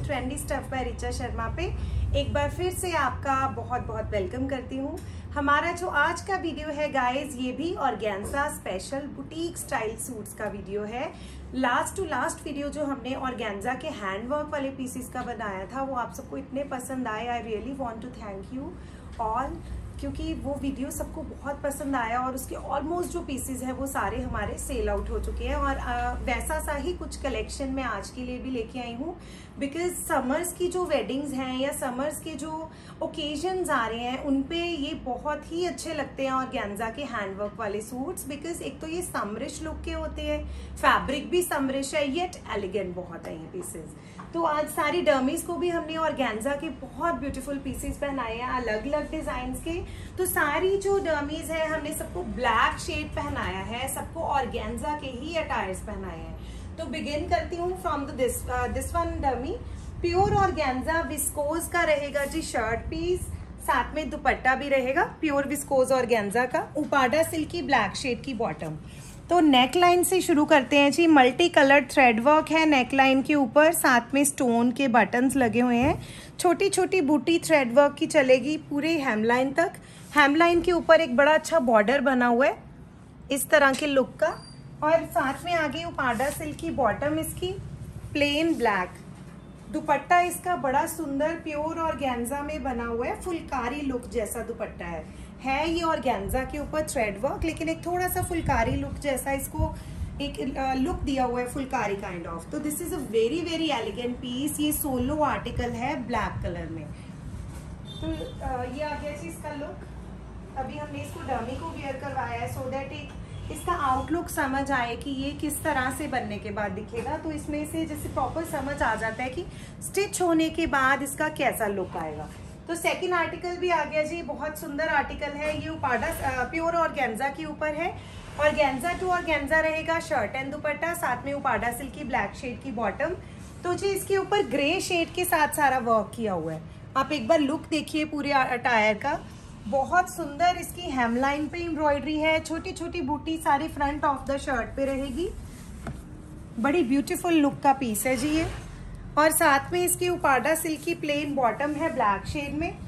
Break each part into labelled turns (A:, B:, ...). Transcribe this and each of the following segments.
A: Trendy stuff bye Richa Sharma पे एक बार फिर से आपका बहुत बहुत वेलकम करती हूँ। हमारा जो आज का वीडियो है गाइज, ये भी organza special boutique style suits का वीडियो है। लास्ट टू लास्ट वीडियो जो हमने ऑर्गेन्जा के हैंडवर्क वाले पीसेस का बनाया था वो आप सबको इतने पसंद आए। I really want to thank you all, क्योंकि वो वीडियो सबको बहुत पसंद आया और उसके ऑलमोस्ट जो पीसेस हैं वो सारे हमारे सेल आउट हो चुके हैं। और वैसा सा ही कुछ कलेक्शन मैं आज के लिए भी लेके आई हूँ, बिकॉज समर्स की जो वेडिंग्स हैं या समर्स के जो ओकेजन्स आ रहे हैं उन पे ये बहुत ही अच्छे लगते हैं ऑर्गेन्जा के हैंडवर्क वाले सूट्स। बिकॉज एक तो ये समरिश लुक के होते हैं, फैब्रिक भी समरिश है, येट एलिगेंट बहुत है ये पीसेस। तो आज सारी डर्मीज को भी हमने ऑर्गेन्जा के बहुत ब्यूटीफुल पीसेस पहनाए हैं अलग अलग डिजाइन के। तो सारी जो डर्मीज है हमने सबको ब्लैक शेड पहनाया है, सबको ऑर्गेन्जा के ही अटायर्स पहनाए हैं। तो बिगिन करती हूँ from this one Dermi. Pure organza viscose का रहेगा जी शर्ट पीस, साथ में दुपट्टा भी रहेगा प्योर विस्कोज ऑर्गेन्जा का, उपाडा सिल्क की ब्लैक शेड की बॉटम। तो नेक लाइन से शुरू करते हैं जी। मल्टी कलर्ड थ्रेड वर्क है नेक लाइन के ऊपर, साथ में स्टोन के बटन्स लगे हुए हैं। छोटी छोटी बूटी थ्रेड वर्क की चलेगी पूरे हेमलाइन तक। हेमलाइन के ऊपर एक बड़ा अच्छा बॉर्डर बना हुआ है इस तरह के लुक का, और साथ में आगे उपाडा सिल्क की बॉटम इसकी प्लेन ब्लैक। दुपट्टा इसका बड़ा सुंदर प्योर ऑर्गेन्जा में बना हुआ है, फुलकारी लुक जैसा दुपट्टा है ये ऑर्गेन्जा के ऊपर थ्रेड वर्क, लेकिन एक थोड़ा सा फुलकारी लुक जैसा इसको एक लुक दिया हुआ है, फुलकारी काइंड ऑफ। तो this is a very very elegant piece. ये सोलो आर्टिकल है ब्लैक कलर में। तो ये आ गया जी इसका लुक। अभी हमने इसको डमी को वेयर करवाया है सो दैट एक इसका आउटलुक समझ आए कि ये किस तरह से बनने के बाद दिखेगा। तो इसमें से जैसे प्रॉपर समझ आ जाता है कि स्टिच होने के बाद इसका कैसा लुक आएगा। तो सेकंड आर्टिकल भी आ गया जी, बहुत सुंदर आर्टिकल है ये, उपाडा प्योर ऑर्गेन्जा के ऊपर है। ऑर्गेन्जा टू ऑर्गेन्जा रहेगा शर्ट एंड दुपट्टा, साथ में उपाडा सिल्क की ब्लैक शेड की बॉटम। तो जी इसके ऊपर ग्रे शेड के साथ सारा वर्क किया हुआ है। आप एक बार लुक देखिए पूरे अटायर का, बहुत सुंदर इसकी हेमलाइन पे एम्ब्रॉयडरी है, छोटी छोटी बूटी सारी फ्रंट ऑफ द शर्ट पे रहेगी। बड़ी ब्यूटीफुल लुक का पीस है जी ये। और साथ में इसकी उपाडा सिल्क की प्लेन बॉटम है ब्लैक शेड में।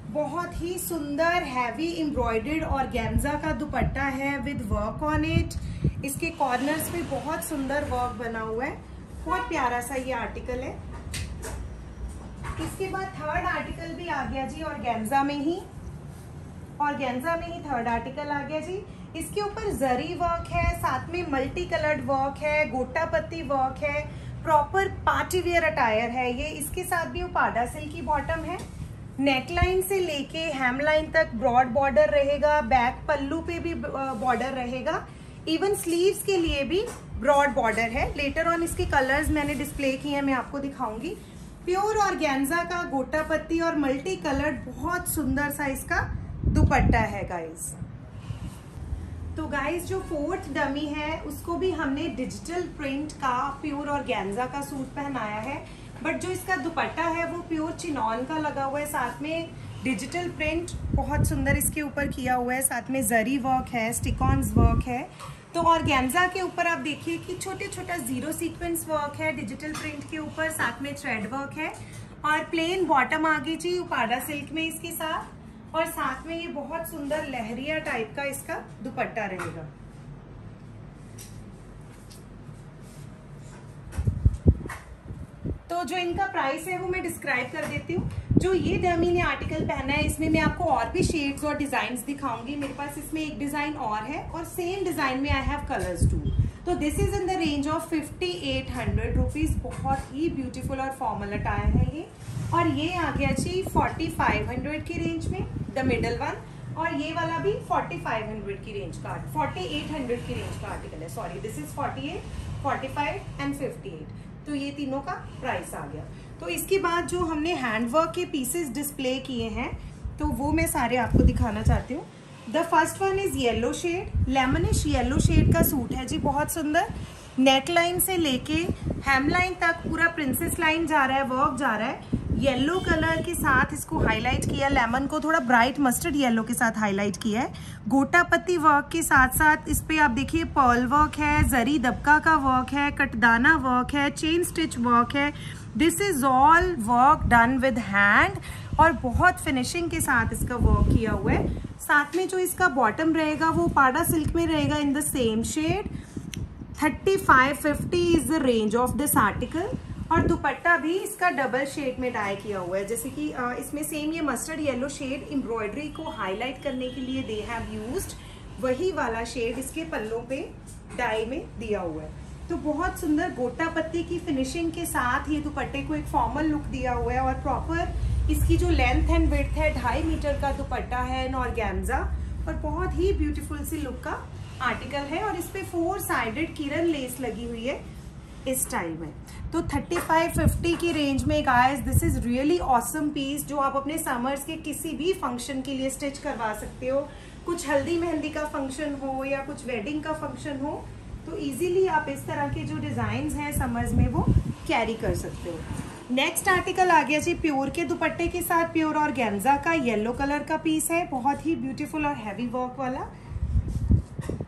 A: बहुत ही सुंदर हैवी एम्ब्रॉयडर्ड ऑर्गेन्जा का दुपट्टा है विद वर्क ऑन इट। इसके कॉर्नर्स पे बहुत सुंदर वर्क बना हुआ है, बहुत प्यारा सा ये आर्टिकल है। इसके बाद थर्ड आर्टिकल भी आ गया जी ऑर्गेन्जा में ही थर्ड आर्टिकल आ गया जी। इसके ऊपर जरी वर्क है, साथ में मल्टी कलर्ड वर्क है, गोटा पत्ती वर्क है, प्रॉपर पार्टी वेयर अटायर है ये। इसके साथ भी उपाडा सिल्क की बॉटम है। नेकलाइन से लेके हेमलाइन तक ब्रॉड बॉर्डर रहेगा, बैक पल्लू पे भी बॉर्डर रहेगा, इवन स्लीव्स के लिए भी ब्रॉड बॉर्डर है। लेटर ऑन इसके कलर्स मैंने डिस्प्ले किए हैं, मैं आपको दिखाऊंगी। प्योर ऑर्गेन्जा का गोटा पत्ती और मल्टी कलर्ड बहुत सुंदर सा इसका दुपट्टा है गाइज। तो गाइज जो फोर्थ डमी है उसको भी हमने डिजिटल प्रिंट का प्योर ऑर्गेन्जा का सूट पहनाया है, बट जो इसका दुपट्टा है वो प्योर चिनॉन का लगा हुआ है, साथ में डिजिटल प्रिंट बहुत सुंदर इसके ऊपर किया हुआ है, साथ में जरी वर्क है, स्टिकॉन्स वर्क है। तो ऑर्गेन्जा के ऊपर आप देखिए कि छोटे छोटा जीरो सीक्वेंस वर्क है डिजिटल प्रिंट के ऊपर, साथ में थ्रेड वर्क है और प्लेन बॉटम आ गई जी उपाडा सिल्क में इसके साथ। और साथ में ये बहुत सुंदर लहरिया टाइप का इसका दुपट्टा रहेगा। तो जो इनका प्राइस है वो मैं डिस्क्राइब कर देती हूँ। जो ये डमी ने आर्टिकल पहना है इसमें मैं आपको और भी शेड्स और डिजाइन्स दिखाऊंगी। मेरे पास इसमें एक डिजाइन और है और सेम डिजाइन में आई हैव कलर्स टू। तो this is in the range of 5800 rupees. बहुत ही ब्यूटीफुल और फॉर्मल अटायर है ये। और ये आ गया जी 4500 की रेंज में द मिडल वन, और ये वाला भी 4500 की रेंज का, 4800 की रेंज का आर्टिकल है। Sorry, this is 48, 45 and 58। तो ये तीनों का प्राइस आ गया। तो इसके बाद जो हमने हैंडवर्क के पीसेस डिस्प्ले किए हैं तो वो मैं सारे आपको दिखाना चाहती हूँ। The first one is yellow shade, lemonish yellow shade का सूट है जी, बहुत सुंदर। नेक लाइन से लेके हेमलाइन तक पूरा प्रिंसेस लाइन जा रहा है, वर्क जा रहा है। येलो कलर के साथ इसको हाईलाइट किया, लेमन को थोड़ा ब्राइट मस्टर्ड येलो के साथ हाईलाइट किया है। गोटा पत्ती वर्क के साथ साथ इस पे आप देखिए पर्ल वर्क है, जरी दबका का वर्क है, कटदाना वर्क है, चेन स्टिच वर्क है। This is all work done with hand और बहुत फिनिशिंग के साथ इसका वर्क किया हुआ है। साथ में जो इसका बॉटम रहेगा वो पाडा सिल्क में रहेगा in the same shade. 3550 is the range of this article. और दुपट्टा भी इसका डबल शेड में डाई किया हुआ है, जैसे कि इसमें सेम ये मस्टर्ड येलो शेड एम्ब्रॉयडरी को हाईलाइट करने के लिए दे हैव यूज्ड, वही वाला शेड इसके पल्लों पे डाई में दिया हुआ है। तो बहुत सुंदर गोटा पत्ती की फिनिशिंग के साथ ये दुपट्टे को एक फॉर्मल लुक दिया हुआ है। और प्रॉपर इसकी जो लेंथ एंड विड्थ है 2.5 मीटर का दुपट्टा है इन ऑर्गेन्जा और बहुत ही ब्यूटीफुल सी लुक का आर्टिकल है। और इस पे 4 साइडेड किरण लेस लगी हुई है इस स्टाइल में। तो 3550 की रेंज में guys this is really awesome piece जो आप अपने समर्स के किसी भी फंक्शन के लिए स्टिच करवा सकते हो। कुछ हल्दी मेहंदी का फंक्शन हो या कुछ वेडिंग का फंक्शन हो तो इजीली आप इस तरह के जो डिजाइन्स हैं समर्स में वो कैरी कर सकते हो। नेक्स्ट आर्टिकल आ गया जी प्योर के दुपट्टे के साथ, प्योर ऑर्गेन्जा का येलो कलर का पीस है, बहुत ही ब्यूटीफुल और हैवी वर्क वाला।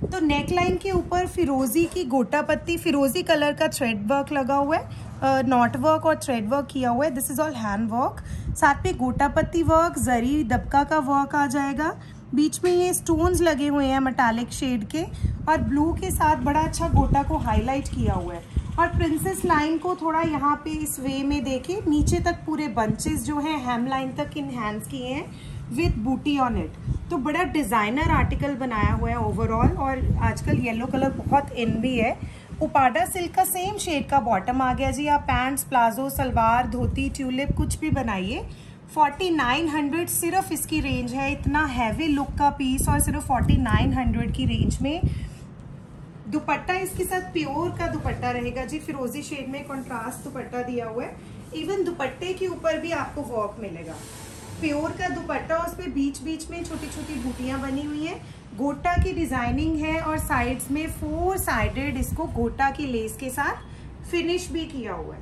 A: तो नेक लाइन के ऊपर फिरोजी की गोटा पत्ती, फिरोजी कलर का थ्रेड वर्क लगा हुआ है, नॉट वर्क और थ्रेड वर्क किया हुआ है। This is all hand work. साथ में गोटा पत्ती वर्क, जरी दबका का वर्क आ जाएगा। बीच में ये स्टोन्स लगे हुए हैं मेटालिक शेड के और ब्लू के साथ बड़ा अच्छा गोटा को हाईलाइट किया हुआ है। और प्रिंसेस लाइन को थोड़ा यहाँ पे इस वे में देखिए, नीचे तक पूरे बंचेस जो हैं हेम लाइन तक इनहैंस किए हैं विद बूटी ऑन इट। तो बड़ा डिजाइनर आर्टिकल बनाया हुआ है ओवरऑल। और आजकल येलो कलर बहुत इन भी है। उपाडा सिल्क का सेम शेड का बॉटम आ गया जी। आप पैंट्स, प्लाजो, सलवार, धोती, ट्यूलिप कुछ भी बनाइए। 4900 सिर्फ इसकी रेंज है। इतना हैवी लुक का पीस और सिर्फ 4900 की रेंज में। दुपट्टा इसके साथ प्योर का दुपट्टा रहेगा जी, फिरोजी शेड में कॉन्ट्रास्ट दुपट्टा दिया हुआ है। इवन दुपट्टे के ऊपर भी आपको वर्क मिलेगा। प्योर का दुपट्टा, उस पे बीच बीच में छोटी छोटी बूटियां बनी हुई हैं, गोटा की डिजाइनिंग है और साइड्स में 4 साइडेड इसको गोटा की लेस के साथ फिनिश भी किया हुआ है।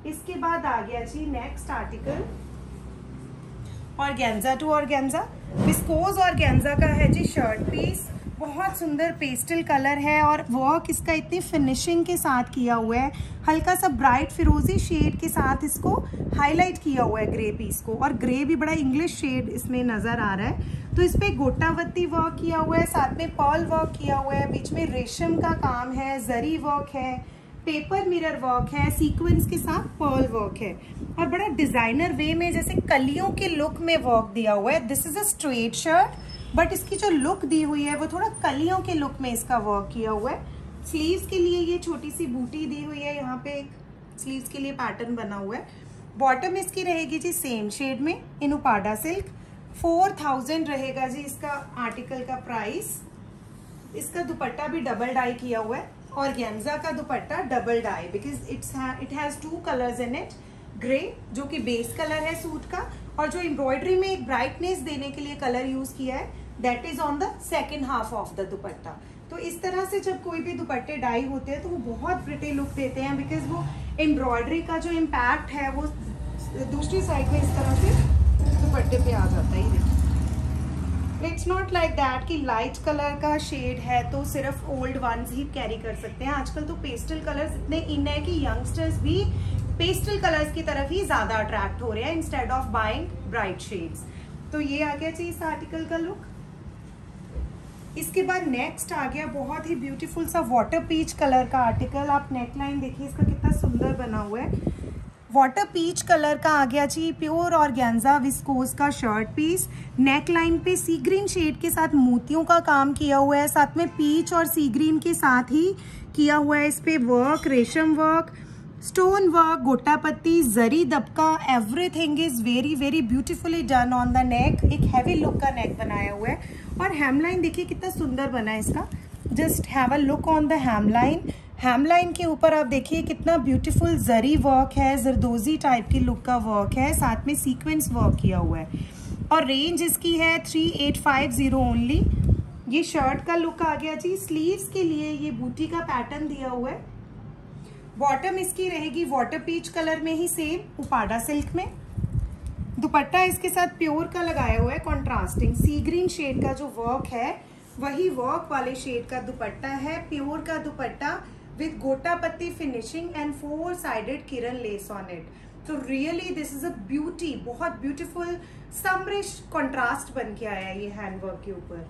A: इसके बाद आ गया जी next article organza to organza. Viscose organza का है जी शर्ट पीस, बहुत सुंदर पेस्टल कलर है और वर्क इसका इतनी फिनिशिंग के साथ किया हुआ है। हल्का सा ब्राइट फिरोजी शेड के साथ इसको हाईलाइट किया हुआ है ग्रे पीस को, और ग्रे भी बड़ा इंग्लिश शेड इसमें नजर आ रहा है। तो इस पे गोटावत्ती वर्क किया हुआ है, साथ में पर्ल वर्क किया हुआ है, बीच में रेशम का काम है, जरी वर्क है, पेपर मिरर वर्क है, सीक्वेंस के साथ पर्ल वर्क है और बड़ा डिजाइनर वे में जैसे कलियों के लुक में वर्क दिया हुआ है। This is a straight shirt but इसकी जो लुक दी हुई है वो थोड़ा कलियों के लुक में इसका वर्क किया हुआ है। स्लीव्स के लिए ये छोटी सी बूटी दी हुई है, यहाँ पे एक स्लीव्स के लिए पैटर्न बना हुआ है। बॉटम इसकी रहेगी जी सेम शेड में इन उपाडा सिल्क। 4000 रहेगा जी इसका आर्टिकल का प्राइस। इसका दुपट्टा भी डबल डाई किया हुआ है, ऑर्गेन्जा का dupatta double dye because it has 2 colours in it, grey जो कि बेस कलर है सूट का, और जो एम्ब्रॉयडरी में एक ब्राइटनेस देने के लिए कलर यूज किया है that is on the second half of the दुपट्टा। तो इस तरह से जब कोई भी दुपट्टे डाई होते हैं तो वो बहुत प्रिटी लुक देते हैं बिकॉज वो एम्ब्रॉयडरी का जो इम्पैक्ट है वो दूसरी साइड में इस तरह से दुपट्टे पे आ जाता है। इट्स नॉट लाइक दैट कि लाइट कलर का शेड है तो सिर्फ ओल्ड वंस ही कैरी कर सकते हैं। आजकल तो पेस्टल कलर्स इतने इन है कि यंगस्टर्स भी पेस्टल कलर्स की तरफ ही ज्यादा अट्रैक्ट हो रहे हैं instead of buying bright shades. तो ये आ गया चाहिए इस आर्टिकल का लुक। इसके बाद नेक्स्ट आ गया बहुत ही ब्यूटीफुल सा वाटर पीच कलर का आर्टिकल। आप नेकलाइन देखिए इसका कितना सुंदर बना हुआ है। वाटर पीच कलर का आ गया जी प्योर ऑर्गेन्जा विस्कोस का शर्ट पीस। नेक लाइन पे सी ग्रीन शेड के साथ मोतियों का काम किया हुआ है, साथ में पीच और सी ग्रीन के साथ ही किया हुआ है इस पे वर्क, रेशम work, stone work, gota patti, zari dabka, everything is very very beautifully done on the neck. एक हैवी लुक का नेक बनाया हुआ है और हेमलाइन देखिए कितना सुंदर बना है इसका। Just have a look on the hemline. Hemline के ऊपर आप देखिए कितना ब्यूटीफुल जरी वर्क है, जरदोजी टाइप की लुक का वर्क है, साथ में सीक्वेंस वर्क किया हुआ है और रेंज इसकी है 3850 ओनली। ये शर्ट का लुक आ गया जी। स्लीव्स के लिए ये बूटी का पैटर्न दिया हुआ है बॉटम इसकी रहेगी वाटर पीच कलर में ही सेम उपाडा सिल्क में। दुपट्टा इसके साथ प्योर का लगाया हुआ है, कॉन्ट्रास्टिंग सी ग्रीन शेड का जो वर्क है वही वर्क वाले शेड का दुपट्टा है। प्योर का दुपट्टा with gota patti finishing and 4 sided kiran lace on it. तो really this is a beauty, बहुत ब्यूटीफुल समरिश कॉन्ट्रास्ट बन के आया ये हैंडवर्क के ऊपर।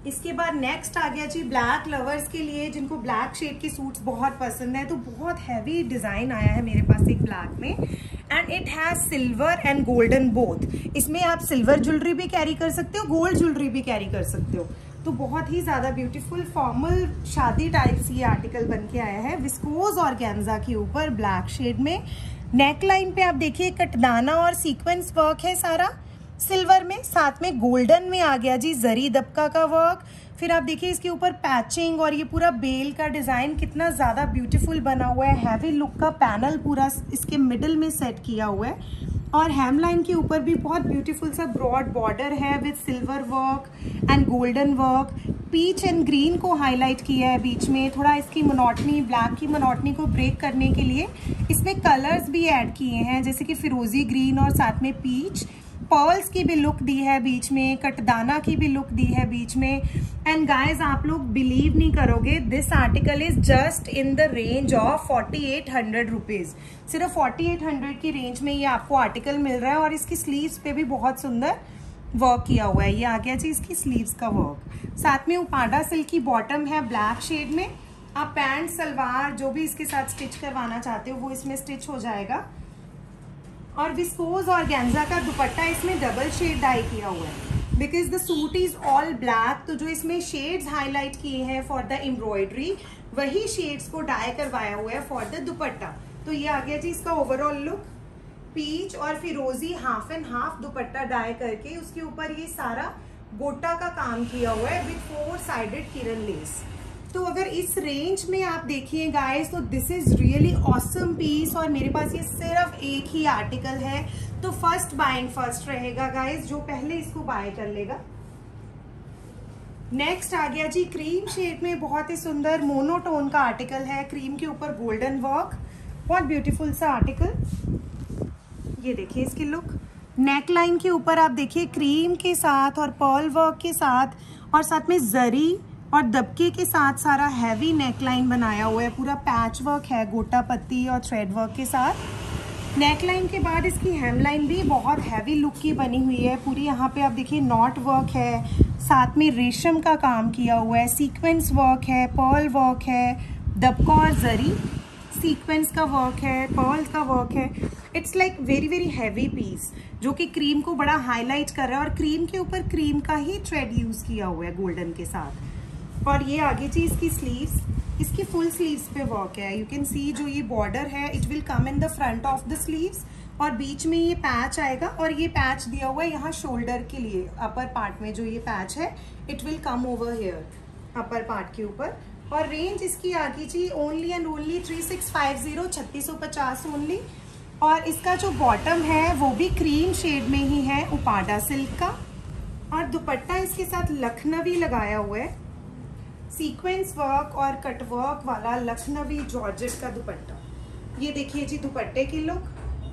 A: इसके बाद नेक्स्ट आ गया जी ब्लैक लवर्स के लिए, जिनको ब्लैक शेड के सूट्स बहुत पसंद है। तो बहुत हैवी डिजाइन आया है मेरे पास एक ब्लैक में, and it has silver and golden both. इसमें आप सिल्वर ज्वेलरी भी कैरी कर सकते हो, गोल्ड ज्वेलरी भी कैरी कर सकते हो। तो बहुत ही ज्यादा ब्यूटीफुल फॉर्मल शादी टाइप्स ये आर्टिकल बन के आया है विस्कोस ऑर्गेन्जा के ऊपर ब्लैक शेड में। नेक लाइन पे आप देखिए कटदाना और सीक्वेंस वर्क है सारा सिल्वर में, साथ में गोल्डन में आ गया जी जरी दबका का वर्क। फिर आप देखिए इसके ऊपर पैचिंग और ये पूरा बेल का डिजाइन कितना ज्यादा ब्यूटीफुल बना हुआ है। हैवी लुक का पैनल पूरा इसके मिडिल में सेट किया हुआ है, और हेमलाइन के ऊपर भी बहुत ब्यूटीफुल सा ब्रॉड बॉर्डर है with silver work and golden work. Peach and green को हाईलाइट किया है बीच में, थोड़ा इसकी मोनोटनी, ब्लैक की मोनोटनी को ब्रेक करने के लिए इसमें कलर्स भी ऐड किए हैं, जैसे कि फिरोजी ग्रीन और साथ में पीच। पर्ल्स की भी लुक दी है बीच में, कटदाना की भी लुक दी है बीच में। एंड गाइज आप लोग बिलीव नहीं करोगे, this article is just in the range of 4800 rupees. सिर्फ 4800 की रेंज में ये आपको आर्टिकल मिल रहा है, और इसकी स्लीव्स पे भी बहुत सुंदर वर्क किया हुआ है। ये आ गया जी इसकी स्लीव्स का वर्क। साथ में उपाडा सिल्क की बॉटम है ब्लैक शेड में। आप पैंट सलवार जो भी इसके साथ स्टिच करवाना चाहते हो वो इसमें स्टिच हो जाएगा। और विस्कोस ऑर्गेन्जा का दुपट्टा इसमें डबल शेड डाई किया हुआ है, because the suit is all black. तो जो इसमें शेड्स हाईलाइट किए हैं फॉर द एम्ब्रॉयडरी, वही शेड्स को डाई करवाया हुआ है फॉर द दुपट्टा। तो ये आ गया जी इसका ओवरऑल लुक, पीच और फिरोजी half and half dupatta dye करके उसके ऊपर ये सारा गोटा का काम किया हुआ है विद 4 साइडेड किरण लेस। तो अगर इस रेंज में आप देखिए गाइस, तो this is really awesome piece, और मेरे पास ये सिर्फ एक ही आर्टिकल है। तो फर्स्ट बाय एंड फर्स्ट रहेगा गाइस, जो पहले इसको बाय कर लेगा। नेक्स्ट आ गया जी क्रीम शेड में बहुत ही सुंदर मोनोटोन का आर्टिकल है, क्रीम के ऊपर गोल्डन वर्क, बहुत ब्यूटीफुल सा आर्टिकल। ये देखिए इसकी लुक, नेक लाइन के ऊपर आप देखिए क्रीम के साथ और पर्ल वर्क के साथ, और साथ में जरी और दबके के साथ सारा हैवी नेकलाइन बनाया हुआ है। पूरा पैच वर्क है गोटा पत्ती और थ्रेड वर्क के साथ। नेकलाइन के बाद इसकी हेमलाइन भी बहुत हैवी लुक की बनी हुई है पूरी। यहाँ पे आप देखिए नॉट वर्क है, साथ में रेशम का काम किया हुआ है, सीक्वेंस वर्क है, पर्ल वर्क है, दबका और जरी, सीक्वेंस का वर्क है, पर्ल का वर्क है। It's like very very heavy piece, जो कि क्रीम को बड़ा हाईलाइट कर रहा है, और क्रीम के ऊपर क्रीम का ही थ्रेड यूज किया हुआ है गोल्डन के साथ। और ये आगे जी इसकी स्लीव्स, इसकी फुल स्लीव्स पे वर्क है। यू कैन सी जो ये बॉर्डर है it will come in the front of the sleeves, और बीच में ये पैच आएगा, और ये पैच दिया हुआ है यहाँ शोल्डर के लिए। अपर पार्ट में जो ये पैच है it will come over here upper part के ऊपर। और रेंज इसकी आगे जी ओनली एंड ओनली 3650, 3650 ओनली। और इसका जो बॉटम है वो भी क्रीम शेड में ही है उपाडा सिल्क का, और दुपट्टा इसके साथ लखनवी लगाया हुआ है, सीक्वेंस वर्क और कटवर्क वाला लखनवी जॉर्जेट का दुपट्टा। ये देखिए जी दुपट्टे की लुक,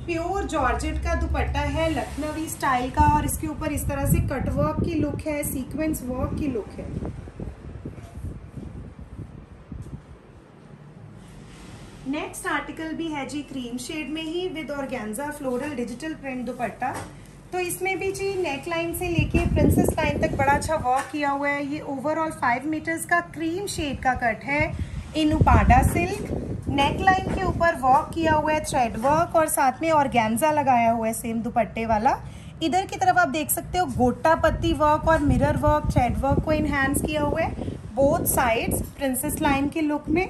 A: प्योर जॉर्जेट का दुपट्टा है लखनवी स्टाइल का, और इसके ऊपर इस तरह से कटवर्क की लुक है, सीक्वेंस वर्क की लुक है। नेक्स्ट आर्टिकल भी है जी क्रीम शेड में ही with organza floral digital print dupatta. तो इसमें भी जी नेक लाइन से लेके प्रिंसेस लाइन तक बड़ा अच्छा वर्क किया हुआ है। ये ओवरऑल 5 मीटर्स का क्रीम शेड का कट है इन उपाडा सिल्क। नेक लाइन के ऊपर वर्क किया हुआ है थ्रेड वर्क, और साथ में ऑर्गेन्जा लगाया हुआ है सेम दुपट्टे वाला। इधर की तरफ आप देख सकते हो गोटा पत्ती वर्क और मिरर वर्क, थ्रेड वर्क को इनहैंस किया हुआ है बोथ साइड्स प्रिंसेस लाइन के लुक में।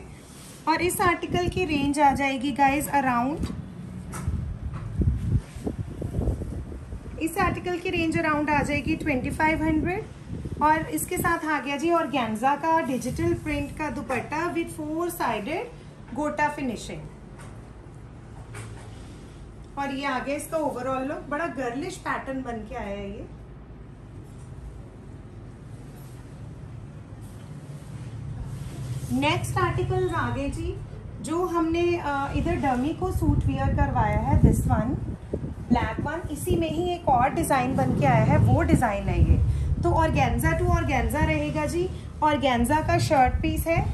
A: और इस आर्टिकल की रेंज आ जाएगी गाइज अराउंड, इस आर्टिकल की रेंज अराउंड आ जाएगी 2500। और इसके साथ आ गया जी ऑर्गेन्जा का डिजिटल प्रिंट का दुपट्टा विद 4 साइडेड गोटा फिनिशिंग। और ये आ गया इसका ओवरऑल लुक, बड़ा गर्लिश पैटर्न बन के आया है ये। नेक्स्ट आर्टिकल आ गए जी जो हमने इधर डमी को सूट वियर करवाया है, दिस वन ब्लैक वन, इसी में ही एक और डिज़ाइन बन के आया है, वो डिज़ाइन है ये। तो ऑर्गेन्जा टू ऑर्गेन्जा रहेगा जी। ऑर्गेन्जा का शर्ट पीस है।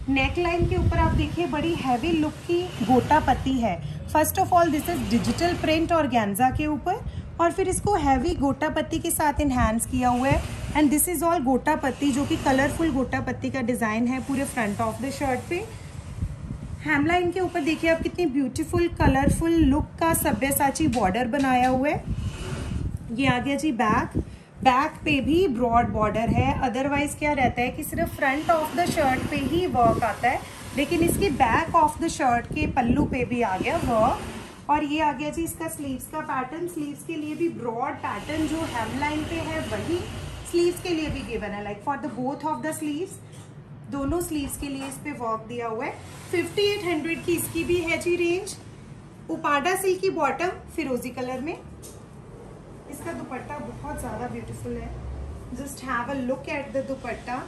A: नेक लाइन के ऊपर आप देखिए बड़ी हैवी लुक की गोटा पत्ती है। First of all this is digital print organza के ऊपर, और फिर इसको हैवी गोटा पत्ती के साथ इन्हांस किया हुआ है। एंड दिस इज ऑल गोटा पत्ती, जो कि कलरफुल गोटा पत्ती का डिज़ाइन है पूरे फ्रंट ऑफ द शर्ट पे। हेमलाइन के ऊपर देखिए आप कितनी ब्यूटीफुल कलरफुल लुक का सब्यसाची बॉर्डर बनाया हुआ है। ये आ गया जी बैक। बैक पे भी ब्रॉड बॉर्डर है। अदरवाइज क्या रहता है कि सिर्फ फ्रंट ऑफ द शर्ट पे ही वर्क आता है, लेकिन इसके बैक ऑफ द शर्ट के पल्लू पे भी आ गया वर्क। और ये आ गया जी इसका स्लीव्स का पैटर्न। स्लीव्स के लिए भी ब्रॉड पैटर्न जो हेमलाइन पे है वही स्लीव्स के लिए भी गिवन है, like for the both of the sleeves, दोनों स्लीव्स के लिए इस पे वर्क दिया हुआ है। 5800 की इसकी भी है जी रेंज। उपाडा सिल्क की बॉटम फिरोजी कलर में। इसका दुपट्टा बहुत ज़्यादा ब्यूटीफुल है। Just have a look at the dupatta.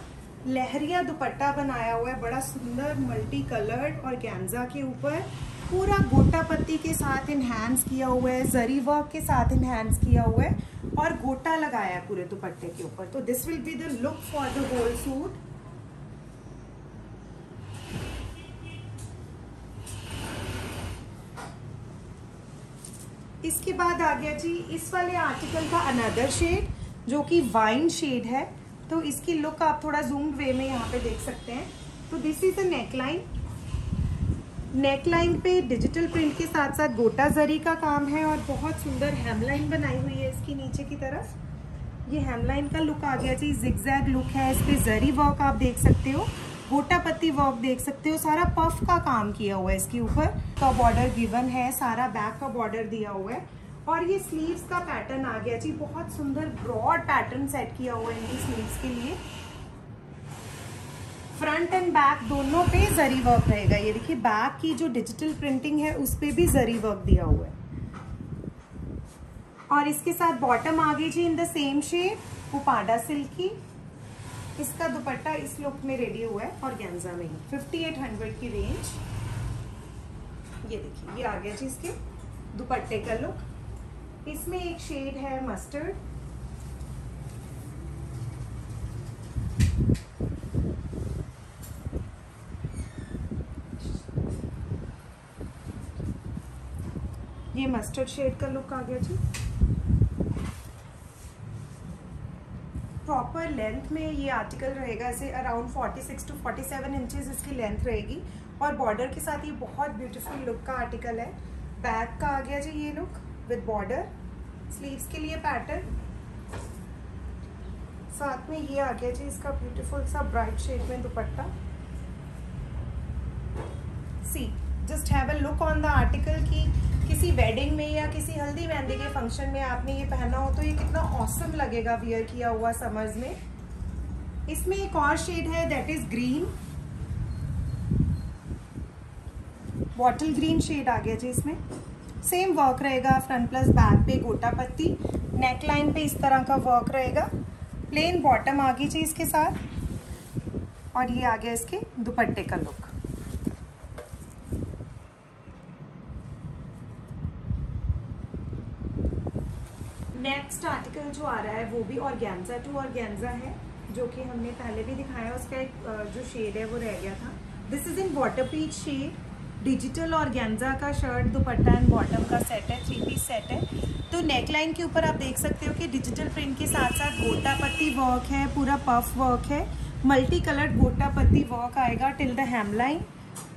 A: Leheriya dupatta बनाया हुआ है, बड़ा सुंदर मल्टी कलर्ड और ऑर्गेन्जा के ऊपर पूरा गोटा पत्ती के साथ इन्हांस किया हुआ है, जरी वर्क के साथ इन्हांस किया हुआ है और गोटा लगाया है पूरे दुपट्टे के ऊपर। तो this will be the look for the whole suit. इसके बाद आ गया जी इस वाले आर्टिकल का अनदर शेड, जो कि वाइन शेड है। तो इसकी लुक आप थोड़ा जूम्ड वे में यहाँ पे देख सकते हैं। तो this is a neckline. Neckline पे डिजिटल प्रिंट के साथ साथ गोटा जरी का काम है और बहुत सुंदर हेमलाइन बनाई हुई है इसकी नीचे की तरफ। ये हेमलाइन का लुक आ गया जी, जिगजैग लुक है। इस पे जरी वर्क आप देख सकते हो, गोटा पत्ती वर्क देख सकते हो, सारा पफ का काम किया हुआ है इसके ऊपर। का बॉर्डर गिवन है, सारा बैक का बॉर्डर दिया हुआ है। और ये स्लीव्स का पैटर्न आ गया जी, बहुत सुंदर ब्रॉड पैटर्न सेट किया हुआ है इनकी स्लीव्स के लिए। फ्रंट एंड बैक दोनों पे जरी वर्क रहेगा। ये देखिए बैक की जो डिजिटल प्रिंटिंग है उस पे भी जरी वर्क दिया हुआ है। और इसके साथ बॉटम आ गई जी in the same shade Uppada silk की। इसका दुपट्टा इस लुक में रेडी हुआ है ऑर्गेन्जा में ही। 5800 की रेंज। ये देखिए ये आ गया जी इसके दुपट्टे का लुक। इसमें एक शेड है मस्टर्ड। ये मस्टर्ड शेड का लुक आ गया जी। प्रॉपर लेंथ में ये आर्टिकल रहेगा, ऐसे अराउंड 46 to 47 इंचेस इसकी लेंथ रहेगी। और बॉर्डर के साथ ये बहुत ब्यूटीफुल लुक का आर्टिकल है। बैक का आ गया जी ये लुक विद बॉर्डर। स्लीव्स के लिए पैटर्न, साथ में ये आ गया जी इसका ब्यूटीफुल सा ब्राइट शेड में dupatta. See just have a look on the article की किसी वेडिंग में या किसी हल्दी मेहंदी के फंक्शन में आपने ये पहना हो तो ये कितना ऑसम लगेगा वियर किया हुआ समर्स में। इसमें एक और शेड है that is green, bottle green shade आ गया जी। इसमें सेम वर्क रहेगा, फ्रंट प्लस बैक पे गोटा पत्ती, नेक लाइन पे इस तरह का वर्क रहेगा। प्लेन बॉटम आ गई जी इसके साथ, और ये आ गया इसके दुपट्टे का लुक। नेक्स्ट आर्टिकल जो आ रहा है वो भी ऑर्गेन्जा टू ऑर्गेन्जा है, जो कि हमने पहले भी दिखाया। उसका एक जो शेड है वो रह गया था। This is in water peach shade. Digital organza का शर्ट दुपट्टा एंड बॉटम का सेट है, 3 पीस सेट है। तो नेकलाइन के ऊपर आप देख सकते हो कि डिजिटल प्रिंट के साथ साथ गोटा पत्ती वर्क है, पूरा पफ वर्क है, मल्टी कलर्ड गोटा पत्ती वर्क आएगा टिल द हेमलाइन।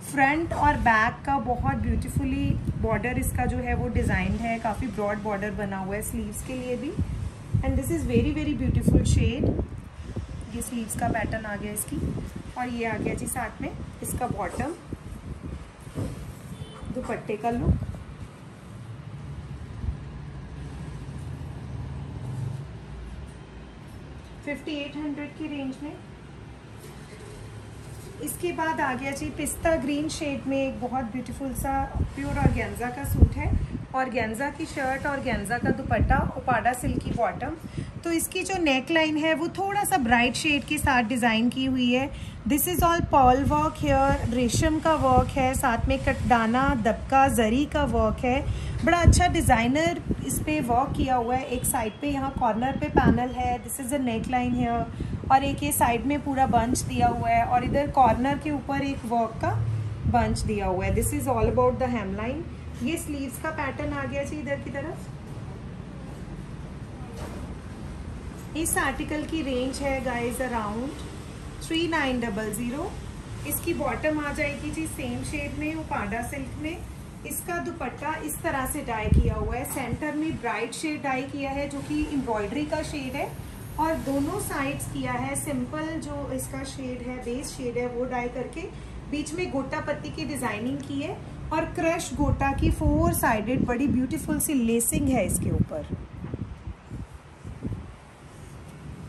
A: फ्रंट और बैक का बहुत ब्यूटीफुली बॉर्डर इसका जो है वो डिज़ाइन है, काफ़ी ब्रॉड बॉर्डर बना हुआ है स्लीव्स के लिए भी। And this is very very beautiful shade. ये स्लीव्स का पैटर्न आ गया इसकी, और ये आ गया जी साथ में इसका बॉटम, दुपट्टे का लुक। $5800 की रेंज में। इसके बाद आ गया जी पिस्ता ग्रीन शेड में एक बहुत ब्यूटीफुल सा प्योर ऑर्गेन्जा का सूट है, ऑर्गेन्जा की शर्ट, ऑर्गेन्जा का दुपट्टा, उपाडा सिल्क की बॉटम। तो इसकी जो नेक लाइन है वो थोड़ा सा ब्राइट शेड के साथ डिज़ाइन की हुई है। This is all pearl work here, रेशम का वर्क है, साथ में कटदाना, दबका, जरी का वर्क है। बड़ा अच्छा डिज़ाइनर इस पर वर्क किया हुआ है। एक साइड पे यहाँ कॉर्नर पे पैनल है, this is a neckline here, और एक ये साइड में पूरा बंच दिया हुआ है, और इधर कॉर्नर के ऊपर एक वर्क का बंच दिया हुआ है। This is all about the hemline. ये स्लीव्स का पैटर्न आ गया जी इधर की तरफ। इस आर्टिकल की रेंज है गाइस अराउंड 3900। इसकी बॉटम आ जाएगी जी सेम शेड में, उपाडा सिल्क में। इसका दुपट्टा इस तरह से डाई किया हुआ है, सेंटर में ब्राइट शेड डाई किया है जो कि एम्ब्रॉयडरी का शेड है, और दोनों साइड्स किया है सिंपल जो इसका शेड है, बेस शेड है, वो डाई करके बीच में गोटा पत्ती की डिजाइनिंग की है, और क्रश गोटा की 4 साइडेड बड़ी ब्यूटीफुल सी लेसिंग है इसके ऊपर।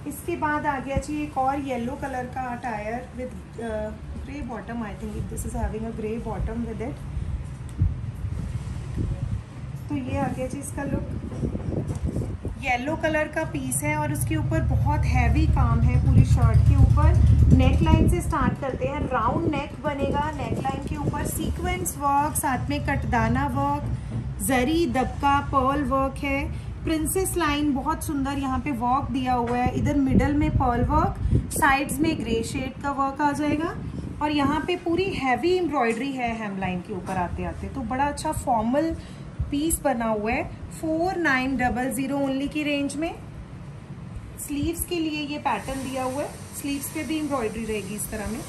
A: इसके बाद आ गया जी एक और येलो कलर का attire with grey bottom. I think this is having a grey bottom with it. तो ये आ गया जी इसका लुक। येलो कलर का पीस है और उसके ऊपर बहुत हैवी काम है पूरी शर्ट के ऊपर। नेक लाइन से स्टार्ट करते हैं, राउंड नेक बनेगा। नेक लाइन के ऊपर सीक्वेंस वर्क, साथ में कटदाना वर्क, जरी, दबका, पर्ल वर्क है। प्रिंसेस लाइन बहुत सुंदर यहाँ पे वर्क दिया हुआ है। इधर मिडल में पर्ल वर्क, साइड्स में ग्रे शेड का वर्क आ जाएगा, और यहाँ पे पूरी हैवी एम्ब्रॉयडरी है हेम लाइन के ऊपर आते आते। तो बड़ा अच्छा फॉर्मल पीस बना हुआ है 4900 ओनली की रेंज में। स्लीव्स के लिए ये पैटर्न दिया हुआ है, स्लीव्स पे भी एम्ब्रॉयडरी रहेगी इस तरह में।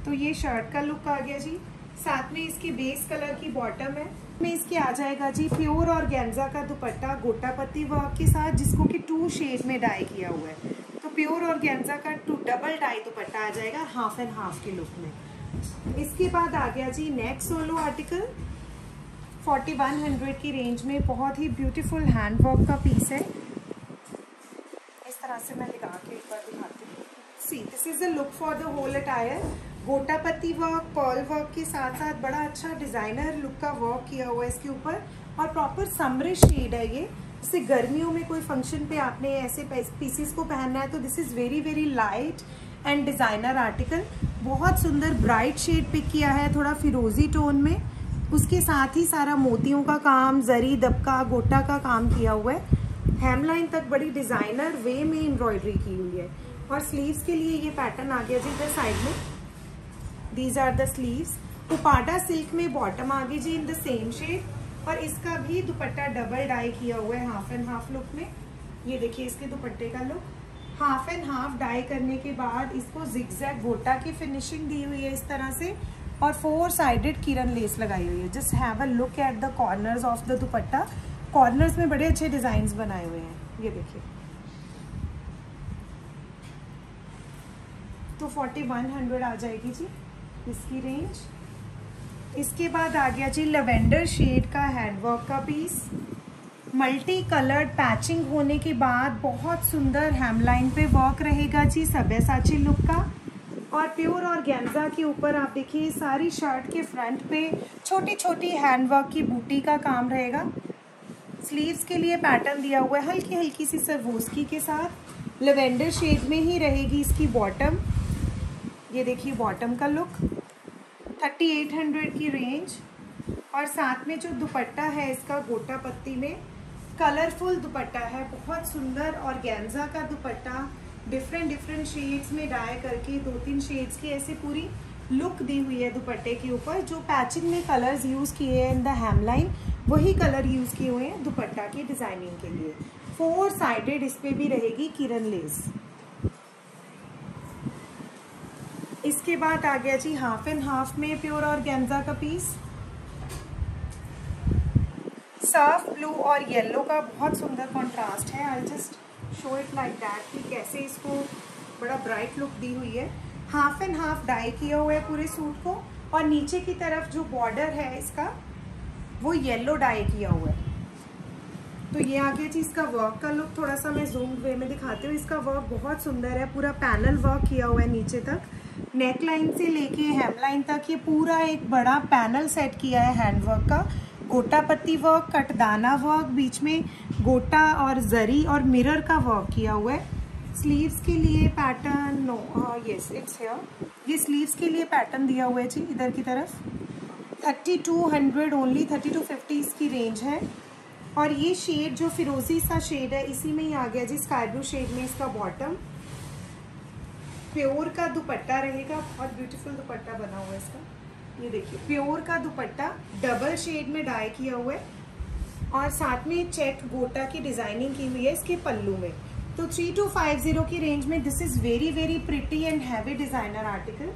A: तो ये शर्ट का लुक आ गया जी। साथ में इसकी बेस कलर की बॉटम है, में इसके आ जाएगा जी प्योर ऑर्गेन्जा का दुपट्टा गोटा पत्ती वर्क के साथ, जिसको कि 2 शेड में डाई किया हुआ है। तो प्योर ऑर्गेन्जा का डबल डाई दुपट्टा आ जाएगा हाफ एंड हाफ के लुक में। इसके बाद आ गया जी नेक्स्ट सोलो आर्टिकल 4100 की रेंज में। बहुत ही ब्यूटीफुल हैंड वर्क का पीस है। इस तरह से मैं लगा के एक बार दिखाती हूँ। See this is the look for the whole attire. Gota patti work, pearl work के साथ साथ बड़ा अच्छा डिजाइनर लुक का वर्क किया हुआ है इसके ऊपर, और प्रॉपर समरिश शेड है ये। जैसे गर्मियों में कोई फंक्शन पे आपने ऐसे पीसेस को पहनना है तो this is very very light and designer article. बहुत सुंदर ब्राइट शेड पिक किया है, थोड़ा फिरोजी टोन में। उसके साथ ही सारा मोतियों का काम, जरी, दबका, गोटा का काम किया हुआ है। हेमलाइन तक बड़ी डिजाइनर वे में एम्ब्रॉयडरी की हुई है। और स्लीव्स के लिए ये पैटर्न आ गया जी इधर साइड में। These are the sleeves. Uppada silk में बॉटम आ गई जी इन द सेम शेड, और इसका भी दुपट्टा डबल डाई किया हुआ है हाफ एंड हाफ लुक में। ये देखिए इसके दुपट्टे का look. Half and half dye करने के बाद इसको जिगजैग गोटा की फिनिशिंग दी हुई है इस तरह से, और 4 साइडेड किरण लेस लगाई हुई है। Just have a look at the corners of the dupatta. Corners में बड़े अच्छे डिजाइन बनाए हुए हैं, ये देखिए। तो 4100 आ जाएगी जी इसकी रेंज। इसके बाद आ गया जी लेवेंडर शेड का हैंडवर्क का पीस। मल्टी कलर्ड पैचिंग होने के बाद बहुत सुंदर हेमलाइन पे वर्क रहेगा जी सब्यासाची लुक का, और प्योर ऑर्गेन्जा के ऊपर आप देखिए सारी शर्ट के फ्रंट पे छोटी छोटी हैंडवर्क की बूटी का काम रहेगा। स्लीव्स के लिए पैटर्न दिया हुआ है हल्की हल्की सी सरवोस्की के साथ। लेवेंडर शेड में ही रहेगी इसकी बॉटम। ये देखिए बॉटम का लुक। 3800 की रेंज, और साथ में जो दुपट्टा है इसका गोटा पत्ती में कलरफुल दुपट्टा है, बहुत सुंदर ऑर्गेन्जा का दुपट्टा। डिफरेंट शेड्स में डाई करके 2-3 शेड्स की ऐसे पूरी लुक दी हुई है दुपट्टे के ऊपर। जो पैचिंग में कलर्स यूज़ किए हैं इन द हेमलाइन, वही कलर यूज़ किए हुए हैं दुपट्टा की डिज़ाइनिंग के लिए। 4 साइडेड इस पर भी रहेगी किरण लेस। इसके बाद आ गया जी हाफ एंड हाफ में प्योर ऑर्गेन्जा का पीस। सर्फ ब्लू और येलो का बहुत सुंदर कॉन्ट्रास्ट है। I just show it like that कि कैसे इसको बड़ा ब्राइट लुक दी हुई है। हाफ एंड हाफ डाई किया हुआ है पूरे सूट को, और नीचे की तरफ जो बॉर्डर है इसका वो येलो डाई किया हुआ है। तो ये आ गया जी इसका वर्क का लुक। थोड़ा सा मैं जूम वे में दिखाती हूँ। इसका वर्क बहुत सुंदर है, पूरा पैनल वर्क किया हुआ है नीचे तक। नेक लाइन से लेके हेम लाइन तक ये पूरा एक बड़ा पैनल सेट किया है हैंड वर्क का। गोटा पत्ती वर्क, कटदाना वर्क, बीच में गोटा और जरी और मिरर का वर्क किया हुआ है। स्लीव्स के लिए pattern no yes it's here, ये स्लीव्स के लिए पैटर्न दिया हुआ है जी इधर की तरफ। 3200 ओनली, 3250 इसकी रेंज है। और ये शेड जो फिरोजी सा शेड है इसी में ही आ गया जी, स्काई ब्लू शेड में इसका बॉटम। प्योर का दुपट्टा रहेगा, बहुत ब्यूटीफुल दुपट्टा बना हुआ है इसका। ये देखिए प्योर का दुपट्टा डबल शेड में डाई किया हुआ है और साथ में चेक गोटा की डिजाइनिंग की हुई है इसके पल्लू में। तो 3250 की रेंज में this is very very pretty and heavy designer article.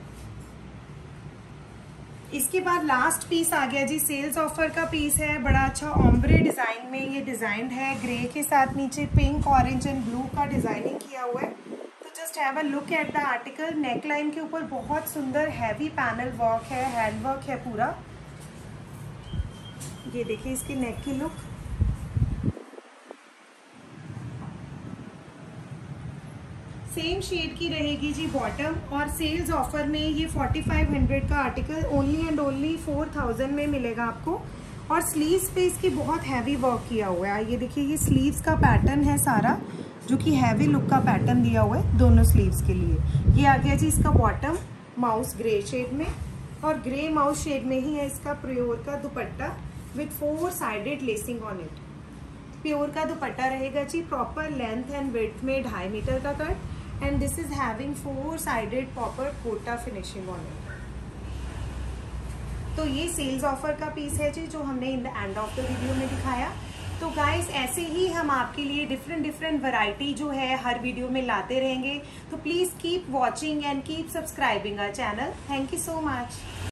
A: इसके बाद लास्ट पीस आ गया जी, सेल्स ऑफर का पीस है। बड़ा अच्छा ऑम्ब्रे डिजाइन में ये डिजाइन है, ग्रे के साथ नीचे पिंक, ऑरेंज एंड ब्लू का डिजाइनिंग किया हुआ है। तो just have a look at the article. Neckline के ऊपर बहुत सुंदर हैवी पैनल वर्क है, हैंड वर्क है पूरा। ये देखिए इसकी नेक की लुक। सेम शेड की रहेगी जी बॉटम। और सेल्स ऑफर में ये 4500 का आर्टिकल ओनली एंड ओनली 4000 में मिलेगा आपको। और स्लीव्स पे इसकी बहुत हैवी वर्क किया हुआ है। ये देखिए ये स्लीव्स का पैटर्न है सारा, जो कि हैवी लुक का पैटर्न दिया हुआ है दोनों स्लीव्स के लिए। ये आ गया जी इसका बॉटम माउस ग्रे शेड में, और ग्रे माउस शेड में ही है इसका प्योर का dupatta with 4 sided lacing on it. Pure का दुपट्टा रहेगा जी, प्रॉपर लेंथ एंड विड्थ में 2.5 मीटर का कट, and this is having 4-sided proper Kota finishing on it। तो ये सेल्स ऑफर का पीस है जी जो हमने in the end of the video में दिखाया। तो गाइस ऐसे ही हम आपके लिए डिफरेंट वैरायटी जो है हर वीडियो में लाते रहेंगे। तो please keep watching and keep subscribing our channel. Thank you so much.